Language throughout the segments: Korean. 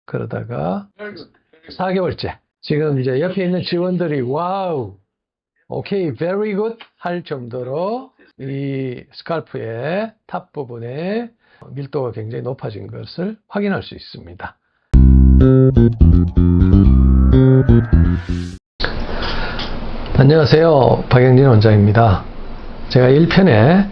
그러다가 4개월째. 지금 이제 옆에 있는 직원들이 와우, 오케이, very good 할 정도로 이 스칼프의 탑 부분에 밀도가 굉장히 높아진 것을 확인할 수 있습니다. 안녕하세요. 박영진 원장입니다. 제가 1편에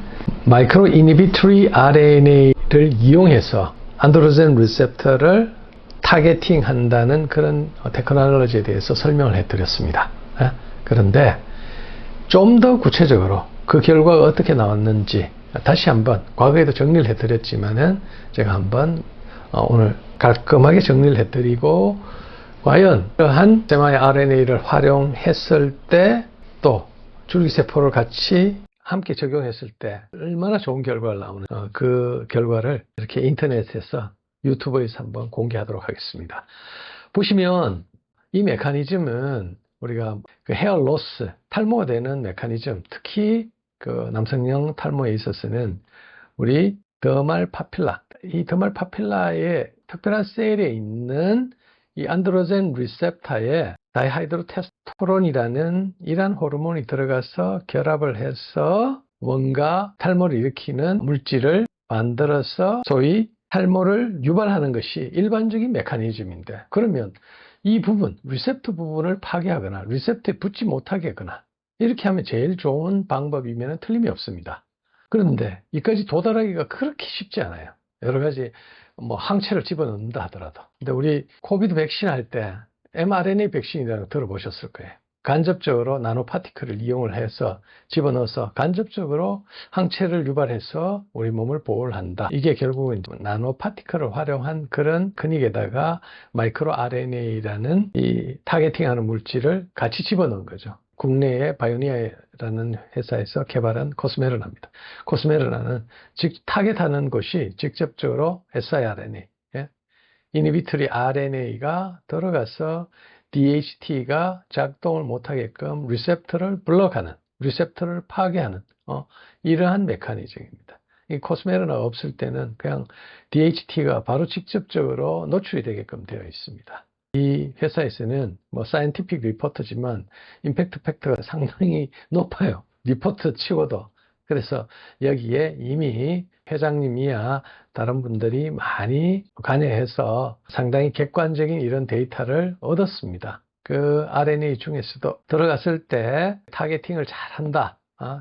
마이크로 이니비토리 RNA를 이용해서 안드로젠 리셉터를 타겟팅 한다는 그런 테크놀로지에 대해서 설명을 해드렸습니다. 그런데 좀 더 구체적으로 그 결과가 어떻게 나왔는지 다시 한번 과거에도 정리를 해드렸지만은 제가 한번 오늘 깔끔하게 정리를 해드리고 과연 그러한 mRNA를 활용했을 때 또 줄기세포를 같이 함께 적용했을 때 얼마나 좋은 결과가 나오는 그 결과를 이렇게 인터넷에서 유튜브에서 한번 공개하도록 하겠습니다. 보시면 이 메커니즘은 우리가 그 헤어 로스, 탈모가 되는 메커니즘, 특히 그 남성형 탈모에 있어서는 우리 더말 파필라, 이 더말 파필라의 특별한 셀에 있는 이 안드로젠 리셉터에 다이하이드로테스토론이라는 이러한 호르몬이 들어가서 결합을 해서 뭔가 탈모를 일으키는 물질을 만들어서 소위 탈모를 유발하는 것이 일반적인 메커니즘인데, 그러면 이 부분, 리셉터 부분을 파괴하거나 리셉터에 붙지 못하게 하거나 이렇게 하면 제일 좋은 방법이면 틀림이 없습니다. 그런데 이까지 도달하기가 그렇게 쉽지 않아요. 여러 가지 항체를 집어넣는다 하더라도. 근데 우리 코비드 백신 할 때 mRNA 백신이라는 거 들어보셨을 거예요. 간접적으로 나노파티클을 이용을 해서 집어넣어서 간접적으로 항체를 유발해서 우리 몸을 보호를 한다. 이게 결국은 나노파티클을 활용한 그런 근육에다가 마이크로 RNA라는 이 타겟팅하는 물질을 같이 집어넣은 거죠. 국내의 바이오니아라는 회사에서 개발한 코스메르나입니다. 코스메르나는 즉 타겟하는 것이 직접적으로 siRNA, 이니비토리 RNA가 들어가서 DHT가 작동을 못하게끔 리셉터를 블록하는, 리셉터를 파괴하는 이러한 메커니즘입니다. 이 코스메르나가 없을 때는 그냥 DHT가 바로 직접적으로 노출이 되게끔 되어 있습니다. 이 회사에서는 사이언티픽 리포트지만 임팩트 팩터가 상당히 높아요. 리포트 치고도. 그래서 여기에 이미 회장님이야 다른 분들이 많이 관여해서 상당히 객관적인 이런 데이터를 얻었습니다. 그 RNA 중에서도 들어갔을 때 타겟팅을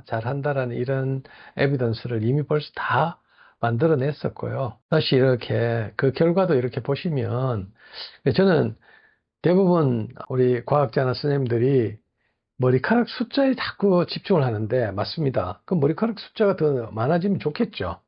잘한다라는 이런 에비던스를 이미 벌써 다 만들어냈었고요. 다시 이렇게 그 결과도 이렇게 보시면 저는 대부분 우리 과학자나 선생님들이 머리카락 숫자에 자꾸 집중을 하는데 맞습니다. 그 머리카락 숫자가 더 많아지면 좋겠죠.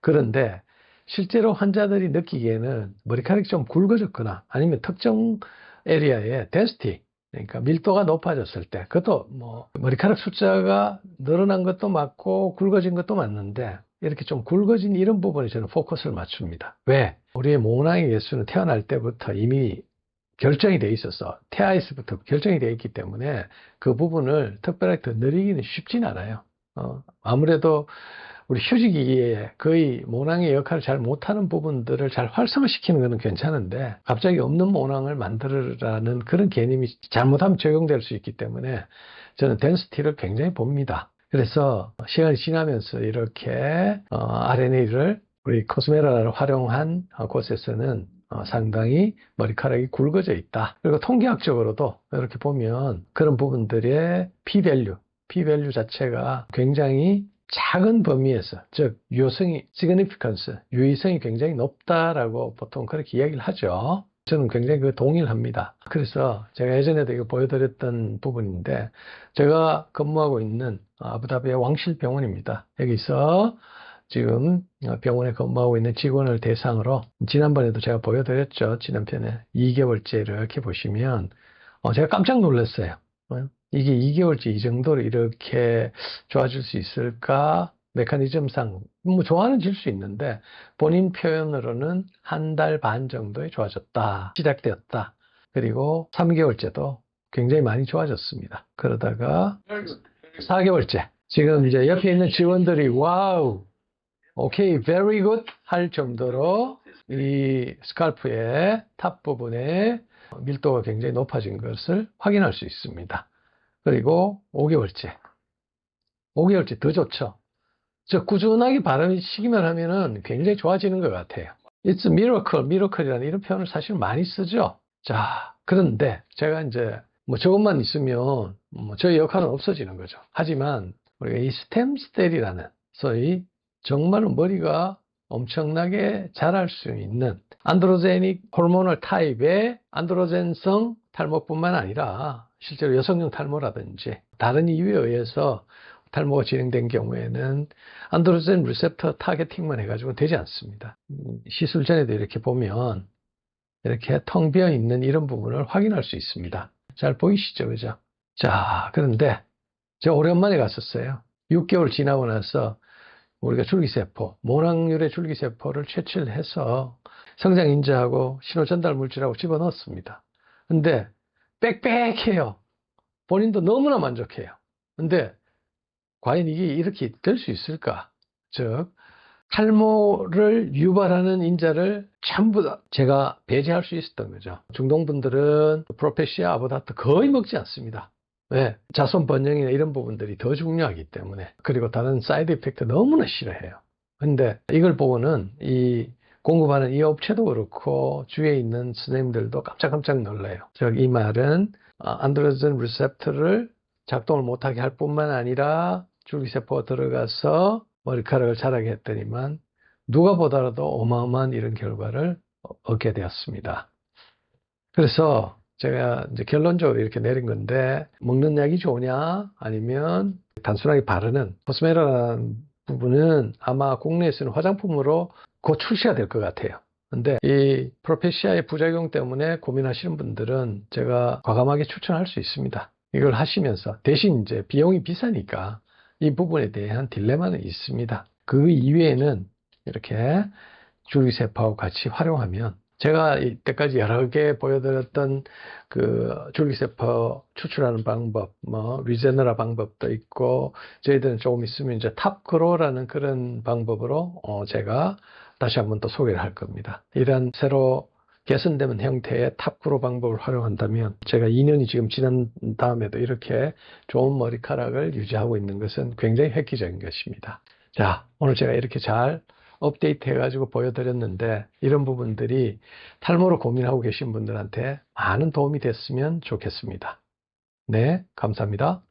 그런데 실제로 환자들이 느끼기에는 머리카락이 좀 굵어졌거나 아니면 특정 에리아의 density, 그러니까 밀도가 높아졌을 때, 그것도 머리카락 숫자가 늘어난 것도 맞고 굵어진 것도 맞는데 이렇게 좀 굵어진 이런 부분에 저는 포커스를 맞춥니다. 왜? 우리의 모낭의 개수는 태어날 때부터 이미 결정이 돼 있어서 태아에서부터 결정이 되어 있기 때문에 그 부분을 특별하게 더 늘리기는 쉽진 않아요. 아무래도 우리 휴지기에 거의 모낭의 역할을 잘 못하는 부분들을 잘 활성화시키는 것은 괜찮은데 갑자기 없는 모낭을 만들으라는 그런 개념이 잘못하면 적용될 수 있기 때문에 저는 덴시티를 굉장히 봅니다. 그래서 시간이 지나면서 이렇게 RNA를 우리 코스메라를 활용한 곳에서는 상당히 머리카락이 굵어져 있다. 그리고 통계학적으로도 이렇게 보면 그런 부분들의 p-value 자체가 굉장히 작은 범위에서, 즉 유효성이 significance, 유의성이 굉장히 높다라고 보통 그렇게 이야기를 하죠. 저는 굉장히 동의를 합니다. 그래서 제가 예전에도 이거 보여드렸던 부분인데, 제가 근무하고 있는 아부다비의 왕실병원입니다. 여기서 지금 병원에 근무하고 있는 직원을 대상으로 지난번에도 제가 보여드렸죠. 지난편에 2개월째 이렇게 보시면 제가 깜짝 놀랐어요. 이게 2개월째 이 정도로 이렇게 좋아질 수 있을까? 메커니즘상 좋아는 수 있는데 본인 표현으로는 1달 반 정도에 좋아졌다, 시작되었다. 그리고 3개월째도 굉장히 많이 좋아졌습니다. 그러다가 4개월째, 지금 이제 옆에 있는 직원들이 와우, 오케이, very good 할 정도로 이 스칼프의 탑 부분에 밀도가 굉장히 높아진 것을 확인할 수 있습니다. 그리고 5개월째 더 좋죠. 꾸준하게 바르시기만 하면은 굉장히 좋아지는 것 같아요. It's a miracle이라는 이런 표현을 사실 많이 쓰죠. 자, 그런데 제가 이제 저것만 있으면 저희 역할은 없어지는 거죠. 하지만 우리가 이 스템셀이라는 소위 정말로 머리가 엄청나게 자랄 수 있는 안드로제닉 호르모널 타입의 안드로젠성 탈모뿐만 아니라 실제로 여성용 탈모라든지 다른 이유에 의해서 탈모가 진행된 경우에는 안드로젠 리셉터 타겟팅만 해가지고 되지 않습니다. 시술 전에도 이렇게 보면 이렇게 텅 비어 있는 이런 부분을 확인할 수 있습니다. 잘 보이시죠? 그죠? 자, 그런데 제가 오랜만에 갔었어요. 6개월 지나고 나서 우리가 줄기세포, 모낭률의 줄기세포를 채취를 해서 성장인자하고 신호전달 물질하고 집어넣었습니다. 근데 빽빽해요. 본인도 너무나 만족해요. 근데 과연 이게 이렇게 될 수 있을까? 즉, 탈모를 유발하는 인자를 전부 다 제가 배제할 수 있었던 거죠. 중동분들은 프로페시아 아보다트 거의 먹지 않습니다. 왜? 자손 번영이나 이런 부분들이 더 중요하기 때문에. 그리고 다른 사이드 이펙트 너무나 싫어해요. 근데 이걸 보고는 이 공급하는 이 업체도 그렇고 주위에 있는 선생님들도 깜짝깜짝 놀라요. 즉, 이 말은 안드로젠 리셉터를 작동을 못하게 할 뿐만 아니라 줄기세포가 들어가서 머리카락을 자라게 했더니만 누가 보더라도 어마어마한 이런 결과를 얻게 되었습니다. 그래서 제가 이제 결론적으로 이렇게 내린 건데, 먹는 약이 좋으냐 아니면 단순하게 바르는 코스메라라는 부분은 아마 국내에서는 화장품으로 곧 출시가 될 것 같아요. 근데 이 프로페시아의 부작용 때문에 고민하시는 분들은 제가 과감하게 추천할 수 있습니다. 이걸 하시면서 대신 이제 비용이 비싸니까 이 부분에 대한 딜레마는 있습니다. 그 이외에는 이렇게 줄기세포하고 같이 활용하면, 제가 이때까지 여러 개 보여드렸던 그 줄기세포 추출하는 방법, 리제너라 방법도 있고, 저희들은 조금 있으면 이제 탑그로라는 그런 방법으로 제가 다시 한번 또 소개를 할 겁니다. 이런 새로 개선되는 형태의 탑그로 방법을 활용한다면, 제가 2년이 지금 지난 다음에도 이렇게 좋은 머리카락을 유지하고 있는 것은 굉장히 획기적인 것입니다. 자, 오늘 제가 이렇게 잘 업데이트 해가지고 보여드렸는데, 이런 부분들이 탈모로 고민하고 계신 분들한테 많은 도움이 됐으면 좋겠습니다. 네, 감사합니다.